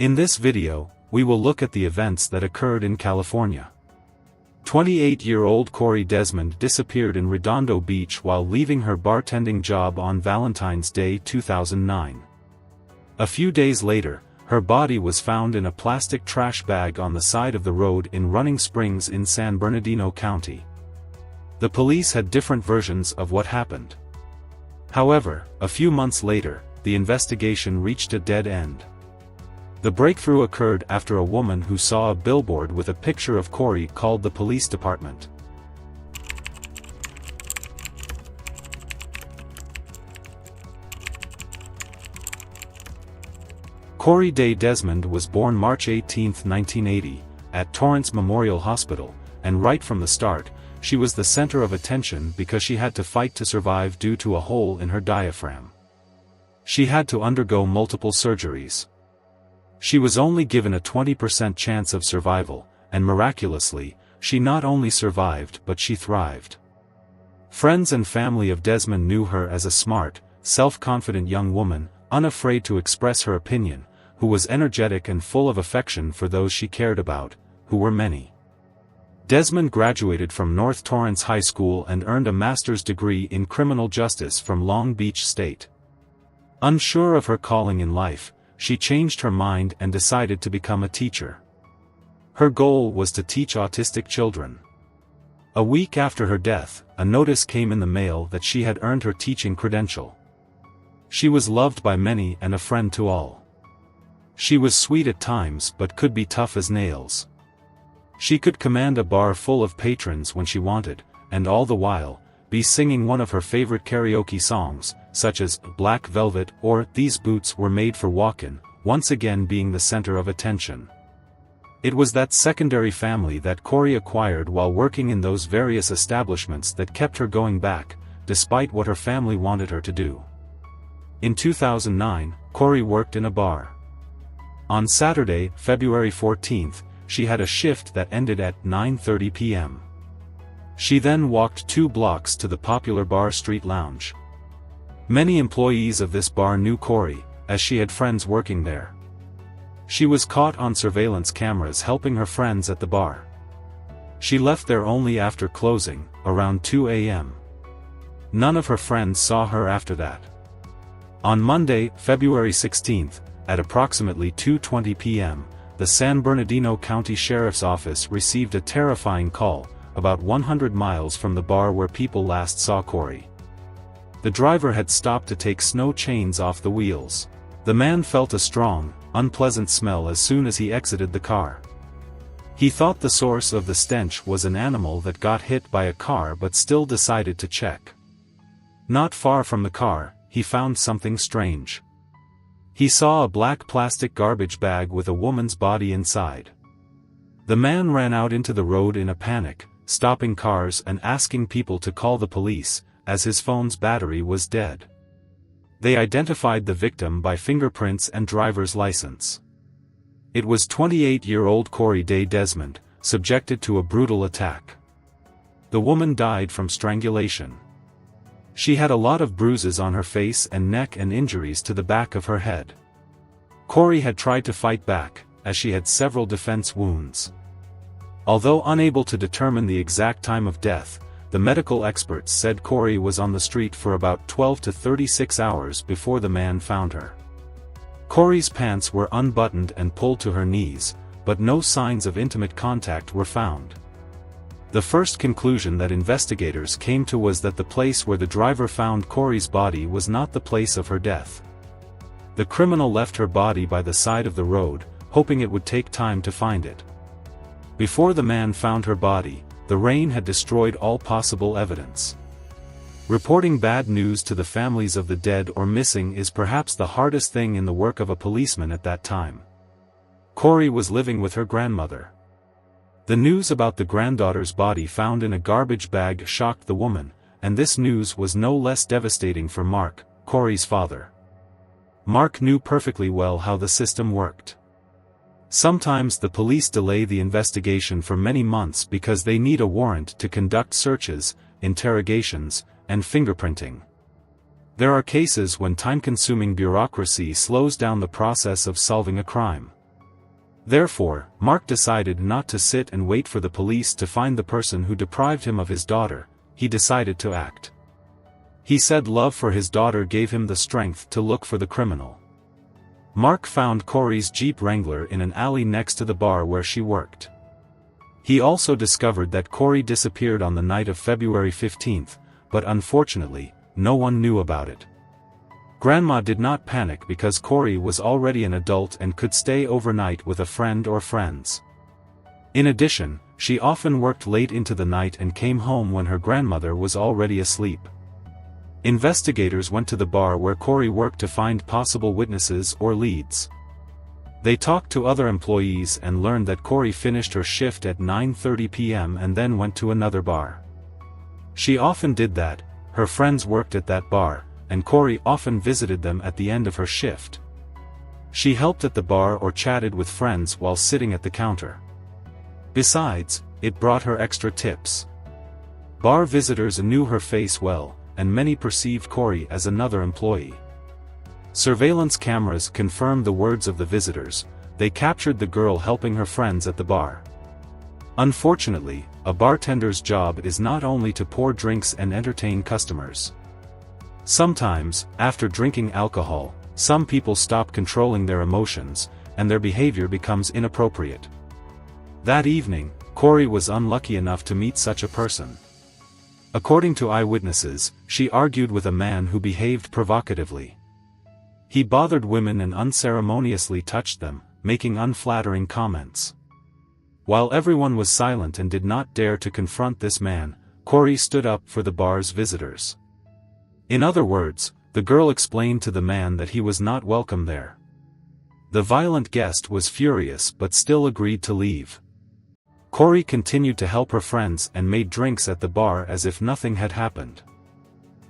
In this video, we will look at the events that occurred in California. 28-year-old Cori Desmond disappeared in Redondo Beach while leaving her bartending job on Valentine's Day 2009. A few days later, her body was found in a plastic trash bag on the side of the road in Running Springs in San Bernardino County. The police had different versions of what happened. However, a few months later, the investigation reached a dead end. The breakthrough occurred after a woman who saw a billboard with a picture of Cori called the police department. Cori Desmond was born March 18, 1980, at Torrance Memorial Hospital, and right from the start, she was the center of attention because she had to fight to survive due to a hole in her diaphragm. She had to undergo multiple surgeries. She was only given a 20% chance of survival, and miraculously, she not only survived but she thrived. Friends and family of Desmond knew her as a smart, self-confident young woman, unafraid to express her opinion, who was energetic and full of affection for those she cared about, who were many. Desmond graduated from North Torrance High School and earned a master's degree in criminal justice from Long Beach State. Unsure of her calling in life, she changed her mind and decided to become a teacher. Her goal was to teach autistic children. A week after her death, a notice came in the mail that she had earned her teaching credential. She was loved by many and a friend to all. She was sweet at times but could be tough as nails. She could command a bar full of patrons when she wanted, and all the while, be singing one of her favorite karaoke songs, such as Black Velvet or These Boots Were Made for Walkin', once again being the center of attention. It was that secondary family that Cori acquired while working in those various establishments that kept her going back, despite what her family wanted her to do. In 2009, Cori worked in a bar. On Saturday, February 14th, she had a shift that ended at 9:30 p.m. She then walked 2 blocks to the popular Bar Street Lounge. Many employees of this bar knew Cori, as she had friends working there. She was caught on surveillance cameras helping her friends at the bar. She left there only after closing, around 2 a.m. None of her friends saw her after that. On Monday, February 16th, at approximately 2:20 p.m., the San Bernardino County Sheriff's Office received a terrifying call, about 100 miles from the bar where people last saw Cori. The driver had stopped to take snow chains off the wheels. The man felt a strong, unpleasant smell as soon as he exited the car. He thought the source of the stench was an animal that got hit by a car but still decided to check. Not far from the car, he found something strange. He saw a black plastic garbage bag with a woman's body inside. The man ran out into the road in a panic, stopping cars and asking people to call the police, as his phone's battery was dead. They identified the victim by fingerprints and driver's license. It was 28-year-old Cori Desmond, subjected to a brutal attack. The woman died from strangulation. She had a lot of bruises on her face and neck and injuries to the back of her head. Cori had tried to fight back, as she had several defense wounds. Although unable to determine the exact time of death, the medical experts said Cori was on the street for about 12 to 36 hours before the man found her. Cori's pants were unbuttoned and pulled to her knees, but no signs of intimate contact were found. The first conclusion that investigators came to was that the place where the driver found Cori's body was not the place of her death. The criminal left her body by the side of the road, hoping it would take time to find it. Before the man found her body, the rain had destroyed all possible evidence. Reporting bad news to the families of the dead or missing is perhaps the hardest thing in the work of a policeman at that time. Cori was living with her grandmother. The news about the granddaughter's body found in a garbage bag shocked the woman, and this news was no less devastating for Mark, Cori's father. Mark knew perfectly well how the system worked. Sometimes the police delay the investigation for many months because they need a warrant to conduct searches, interrogations, and fingerprinting. There are cases when time-consuming bureaucracy slows down the process of solving a crime. Therefore, Mark decided not to sit and wait for the police to find the person who deprived him of his daughter. He decided to act. He said love for his daughter gave him the strength to look for the criminal. Mark found Cori's Jeep Wrangler in an alley next to the bar where she worked. He also discovered that Cori disappeared on the night of February 15th, but unfortunately, no one knew about it. Grandma did not panic because Cori was already an adult and could stay overnight with a friend or friends. In addition, she often worked late into the night and came home when her grandmother was already asleep. Investigators went to the bar where Cori worked to find possible witnesses or leads. They talked to other employees and learned that Cori finished her shift at 9:30 p.m. and then went to another bar. She often did that. Her friends worked at that bar, and Cori often visited them at the end of her shift. She helped at the bar or chatted with friends while sitting at the counter. Besides, it brought her extra tips. Bar visitors knew her face well, and many perceived Cori as another employee. Surveillance cameras confirmed the words of the visitors. They captured the girl helping her friends at the bar. Unfortunately, a bartender's job is not only to pour drinks and entertain customers. Sometimes, after drinking alcohol, some people stop controlling their emotions, and their behavior becomes inappropriate. That evening, Cori was unlucky enough to meet such a person. According to eyewitnesses, she argued with a man who behaved provocatively. He bothered women and unceremoniously touched them, making unflattering comments. While everyone was silent and did not dare to confront this man, Cori stood up for the bar's visitors. In other words, the girl explained to the man that he was not welcome there. The violent guest was furious but still agreed to leave. Cori continued to help her friends and made drinks at the bar as if nothing had happened.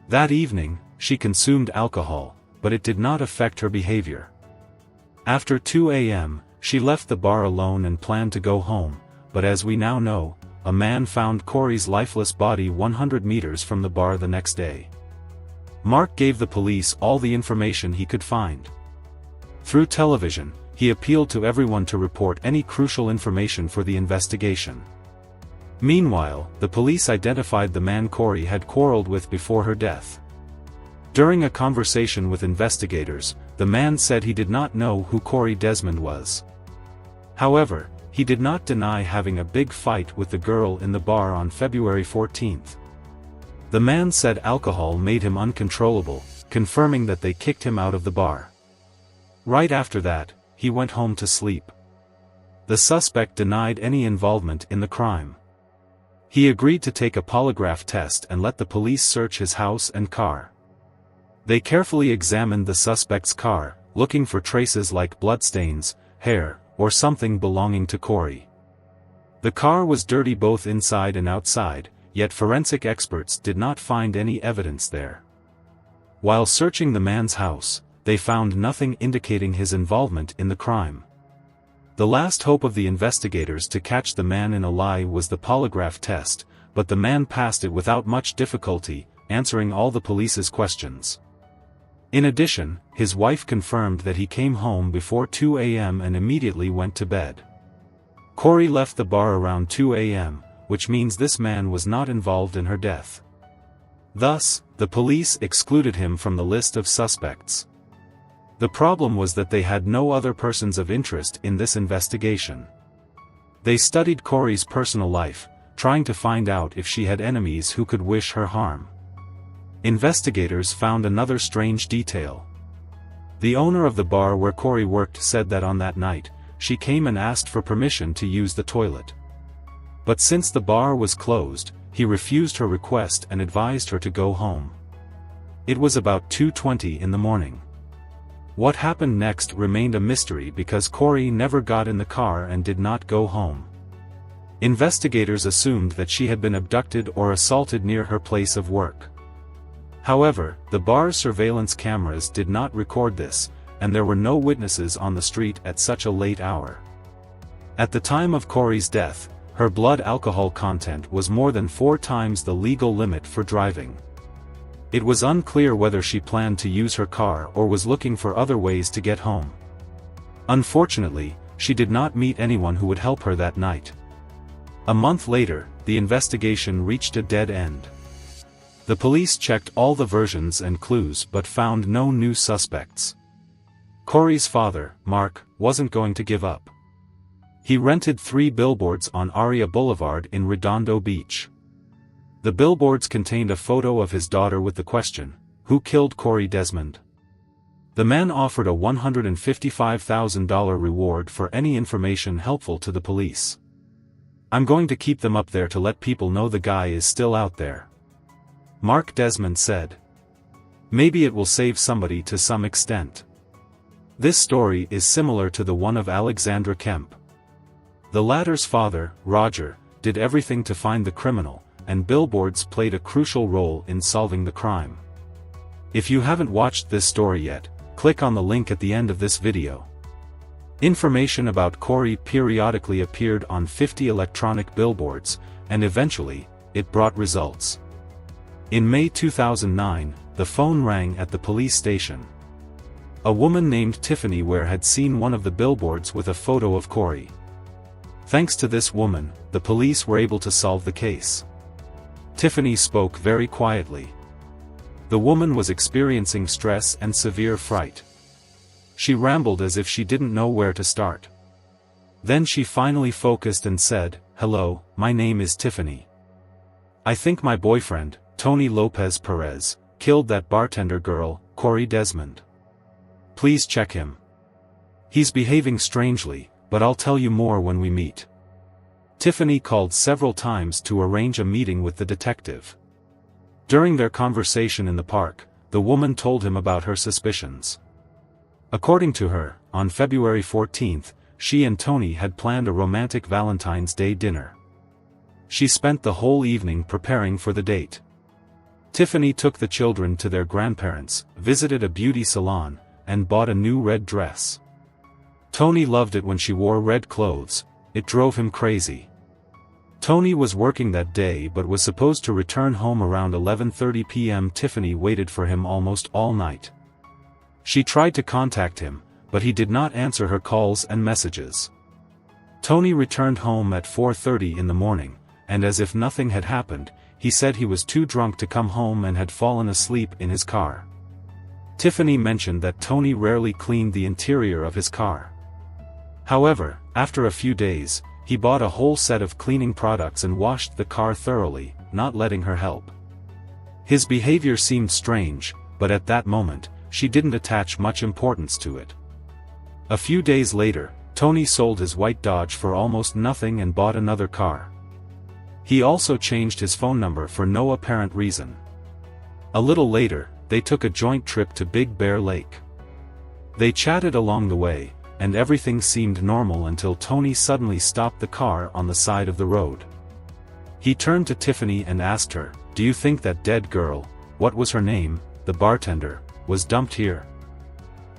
That evening, she consumed alcohol, but it did not affect her behavior. After 2 a.m., she left the bar alone and planned to go home, but as we now know, a man found Cori's lifeless body 100 meters from the bar the next day. Mark gave the police all the information he could find. Through television, he appealed to everyone to report any crucial information for the investigation. Meanwhile, the police identified the man Cori had quarreled with before her death. During a conversation with investigators, the man said he did not know who Cori Desmond was. However, he did not deny having a big fight with the girl in the bar on February 14th. The man said alcohol made him uncontrollable, confirming that they kicked him out of the bar. Right after that, he went home to sleep. The suspect denied any involvement in the crime. He agreed to take a polygraph test and let the police search his house and car. They carefully examined the suspect's car, looking for traces like bloodstains, hair, or something belonging to Cori. The car was dirty both inside and outside, yet forensic experts did not find any evidence there. While searching the man's house, they found nothing indicating his involvement in the crime. The last hope of the investigators to catch the man in a lie was the polygraph test, but the man passed it without much difficulty, answering all the police's questions. In addition, his wife confirmed that he came home before 2 a.m. and immediately went to bed. Cori left the bar around 2 a.m., which means this man was not involved in her death. Thus, the police excluded him from the list of suspects. The problem was that they had no other persons of interest in this investigation. They studied Cori's personal life, trying to find out if she had enemies who could wish her harm. Investigators found another strange detail. The owner of the bar where Cori worked said that on that night, she came and asked for permission to use the toilet. But since the bar was closed, he refused her request and advised her to go home. It was about 2:20 in the morning. What happened next remained a mystery because Cori never got in the car and did not go home. Investigators assumed that she had been abducted or assaulted near her place of work. However, the bar's surveillance cameras did not record this, and there were no witnesses on the street at such a late hour. At the time of Cori's death, her blood alcohol content was more than 4 times the legal limit for driving. It was unclear whether she planned to use her car or was looking for other ways to get home. Unfortunately, she did not meet anyone who would help her that night. A month later, the investigation reached a dead end. The police checked all the versions and clues but found no new suspects. Cori's father, Mark, wasn't going to give up. He rented 3 billboards on Aria Boulevard in Redondo Beach. The billboards contained a photo of his daughter with the question, "Who killed Cori Desmond?" The man offered a $155,000 reward for any information helpful to the police. "I'm going to keep them up there to let people know the guy is still out there," Mark Desmond said. "Maybe it will save somebody to some extent." This story is similar to the one of Alexandra Kemp. The latter's father, Roger, did everything to find the criminal, and billboards played a crucial role in solving the crime. If you haven't watched this story yet, click on the link at the end of this video. Information about Cori periodically appeared on 50 electronic billboards, and eventually, it brought results. In May 2009, the phone rang at the police station. A woman named Tiffany Ware had seen one of the billboards with a photo of Cori. Thanks to this woman, the police were able to solve the case. Tiffany spoke very quietly. The woman was experiencing stress and severe fright. She rambled as if she didn't know where to start. Then she finally focused and said, "Hello, my name is Tiffany. I think my boyfriend, Tony Lopez Perez, killed that bartender girl, Cori Desmond. Please check him. He's behaving strangely, but I'll tell you more when we meet." Tiffany called several times to arrange a meeting with the detective. During their conversation in the park, the woman told him about her suspicions. According to her, on February 14th, she and Tony had planned a romantic Valentine's Day dinner. She spent the whole evening preparing for the date. Tiffany took the children to their grandparents, visited a beauty salon, and bought a new red dress. Tony loved it when she wore red clothes, it drove him crazy. Tony was working that day but was supposed to return home around 11:30 p.m. Tiffany waited for him almost all night. She tried to contact him, but he did not answer her calls and messages. Tony returned home at 4:30 in the morning, and as if nothing had happened, he said he was too drunk to come home and had fallen asleep in his car. Tiffany mentioned that Tony rarely cleaned the interior of his car. However, after a few days, he bought a whole set of cleaning products and washed the car thoroughly, not letting her help. His behavior seemed strange, but at that moment, she didn't attach much importance to it. A few days later, Tony sold his white Dodge for almost nothing and bought another car. He also changed his phone number for no apparent reason. A little later, they took a joint trip to Big Bear Lake. They chatted along the way, and everything seemed normal until Tony suddenly stopped the car on the side of the road. He turned to Tiffany and asked her, "Do you think that dead girl, what was her name, the bartender, was dumped here?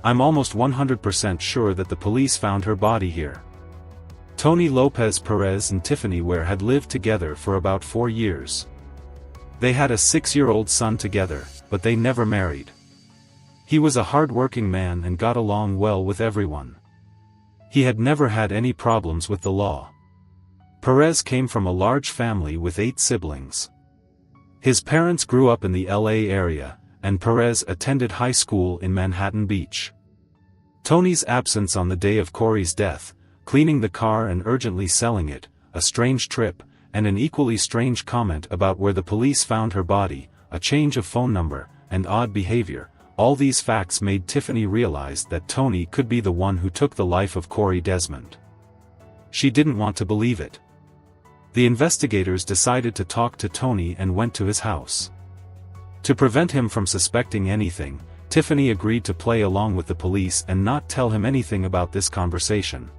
I'm almost 100% sure that the police found her body here." Tony Lopez Perez and Tiffany Ware had lived together for about 4 years. They had a 6-year-old son together, but they never married. He was a hard-working man and got along well with everyone. He had never had any problems with the law. Perez came from a large family with 8 siblings. His parents grew up in the LA area, and Perez attended high school in Manhattan Beach. Tony's absence on the day of Cori's death, cleaning the car and urgently selling it, a strange trip, and an equally strange comment about where the police found her body, a change of phone number, and odd behavior, all these facts made Tiffany realize that Tony could be the one who took the life of Cori Desmond. She didn't want to believe it. The investigators decided to talk to Tony and went to his house. To prevent him from suspecting anything, Tiffany agreed to play along with the police and not tell him anything about this conversation.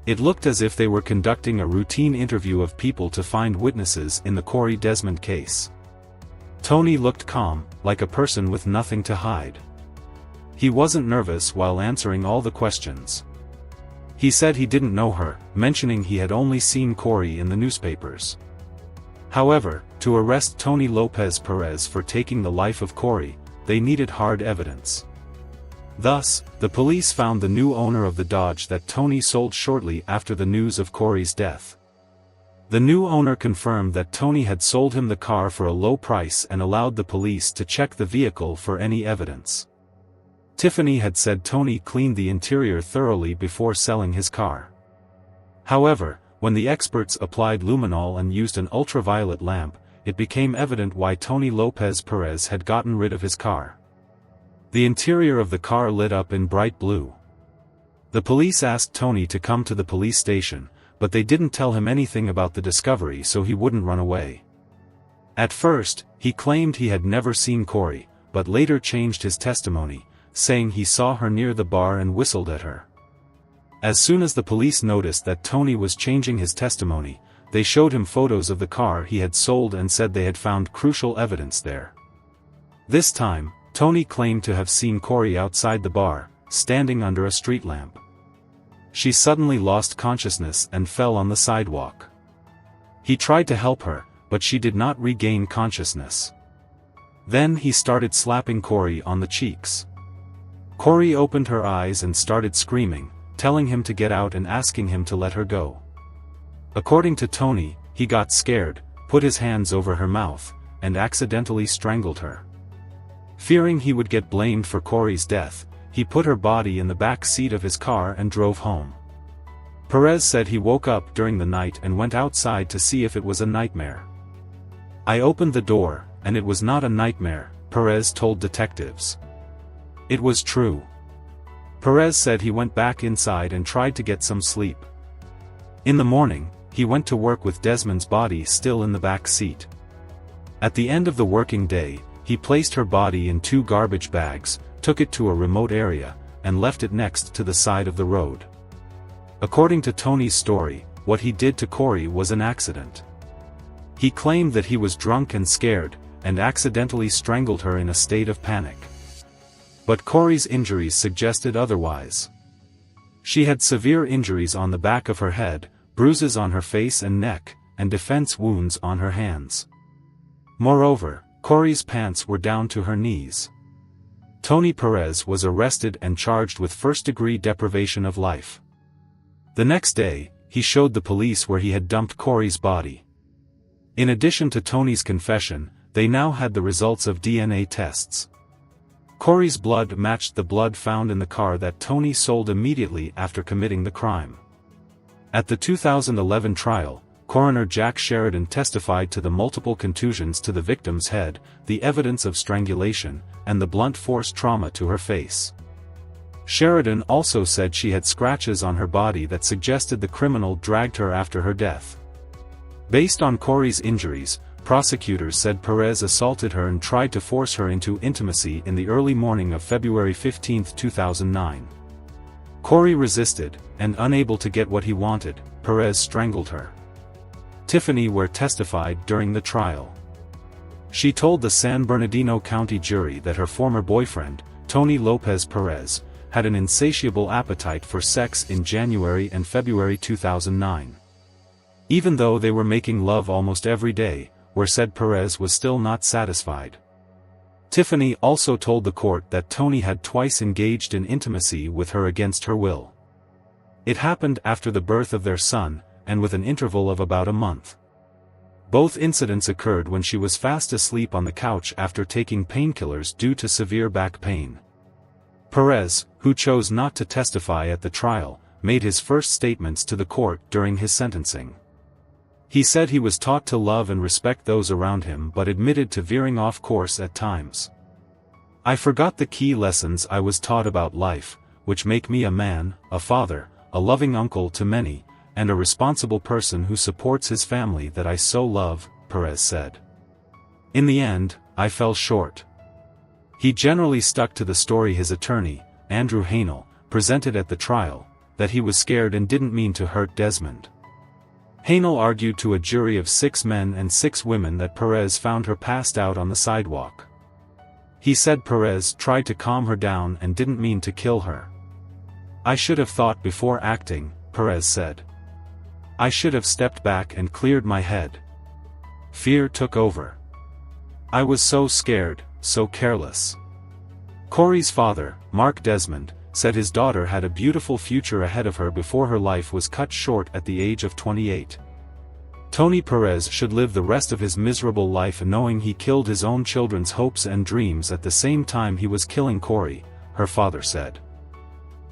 It looked as if they were conducting a routine interview of people to find witnesses in the Cori Desmond case. Tony looked calm, like a person with nothing to hide. He wasn't nervous while answering all the questions. He said he didn't know her, mentioning he had only seen Cori in the newspapers. However, to arrest Tony Lopez Perez for taking the life of Cori, they needed hard evidence. Thus, the police found the new owner of the Dodge that Tony sold shortly after the news of Cori's death. The new owner confirmed that Tony had sold him the car for a low price and allowed the police to check the vehicle for any evidence. Tiffany had said Tony cleaned the interior thoroughly before selling his car. However, when the experts applied luminol and used an ultraviolet lamp, it became evident why Tony Lopez Perez had gotten rid of his car. The interior of the car lit up in bright blue. The police asked Tony to come to the police station, but they didn't tell him anything about the discovery so he wouldn't run away. At first, he claimed he had never seen Cori, but later changed his testimony, saying he saw her near the bar and whistled at her. As soon as the police noticed that Tony was changing his testimony, they showed him photos of the car he had sold and said they had found crucial evidence there. This time, Tony claimed to have seen Cori outside the bar, standing under a street lamp. She suddenly lost consciousness and fell on the sidewalk. He tried to help her, but she did not regain consciousness. Then he started slapping Cori on the cheeks. Cori opened her eyes and started screaming, telling him to get out and asking him to let her go. According to Tony, he got scared, put his hands over her mouth, and accidentally strangled her. Fearing he would get blamed for Cori's death, he put her body in the back seat of his car and drove home. Perez said he woke up during the night and went outside to see if it was a nightmare. "I opened the door, and it was not a nightmare," Perez told detectives. It was true. Perez said he went back inside and tried to get some sleep. In the morning, he went to work with Desmond's body still in the back seat. At the end of the working day, he placed her body in 2 garbage bags, took it to a remote area, and left it next to the side of the road. According to Tony's story, what he did to Cori was an accident. He claimed that he was drunk and scared, and accidentally strangled her in a state of panic. But Cori's injuries suggested otherwise. She had severe injuries on the back of her head, bruises on her face and neck, and defense wounds on her hands. Moreover, Cori's pants were down to her knees. Tony Perez was arrested and charged with first-degree deprivation of life. The next day, he showed the police where he had dumped Cori's body. In addition to Tony's confession, they now had the results of DNA tests. Cori's blood matched the blood found in the car that Tony sold immediately after committing the crime. At the 2011 trial, Coroner Jack Sheridan testified to the multiple contusions to the victim's head, the evidence of strangulation, and the blunt force trauma to her face. Sheridan also said she had scratches on her body that suggested the criminal dragged her after her death. Based on Cori's injuries, prosecutors said Perez assaulted her and tried to force her into intimacy in the early morning of February 15, 2009. Cori resisted, and unable to get what he wanted, Perez strangled her. Tiffany Ware testified during the trial. She told the San Bernardino County jury that her former boyfriend, Tony Lopez Perez, had an insatiable appetite for sex in January and February 2009. Even though they were making love almost every day, Ware said Perez was still not satisfied. Tiffany also told the court that Tony had twice engaged in intimacy with her against her will. It happened after the birth of their son, and with an interval of about a month. Both incidents occurred when she was fast asleep on the couch after taking painkillers due to severe back pain. Perez, who chose not to testify at the trial, made his first statements to the court during his sentencing. He said he was taught to love and respect those around him but admitted to veering off course at times. "I forgot the key lessons I was taught about life, which make me a man, a father, a loving uncle to many, and a responsible person who supports his family that I so love," Perez said. "In the end, I fell short." He generally stuck to the story his attorney, Andrew Hanel, presented at the trial, that he was scared and didn't mean to hurt Desmond. Hanel argued to a jury of 6 men and 6 women that Perez found her passed out on the sidewalk. He said Perez tried to calm her down and didn't mean to kill her. "I should have thought before acting," Perez said. "I should have stepped back and cleared my head. Fear took over. I was so scared, so careless." Cori's father, Mark Desmond, said his daughter had a beautiful future ahead of her before her life was cut short at the age of 28. Tony Perez should live the rest of his miserable life knowing he killed his own children's hopes and dreams at the same time he was killing Cori, her father said.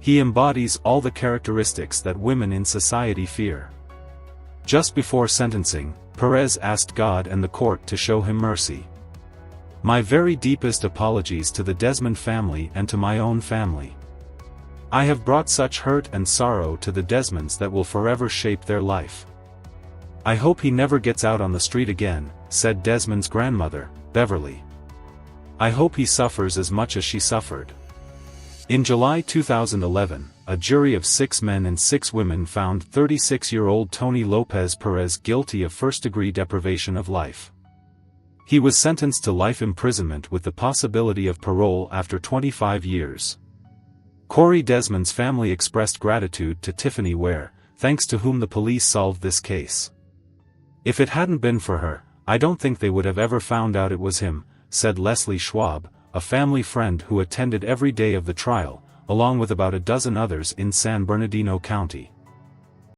He embodies all the characteristics that women in society fear. Just before sentencing, Perez asked God and the court to show him mercy. My very deepest apologies to the Desmond family and to my own family. I have brought such hurt and sorrow to the Desmonds that will forever shape their life. I hope he never gets out on the street again, said Desmond's grandmother, Beverly. I hope he suffers as much as she suffered. In July 2011, a jury of 6 men and 6 women found 36-year-old Tony Lopez Perez guilty of first-degree deprivation of life. He was sentenced to life imprisonment with the possibility of parole after 25 years. Cori Desmond's family expressed gratitude to Tiffany Ware, thanks to whom the police solved this case. If it hadn't been for her, I don't think they would have ever found out it was him, said Leslie Schwab, a family friend who attended every day of the trial, along with about a dozen others in San Bernardino County.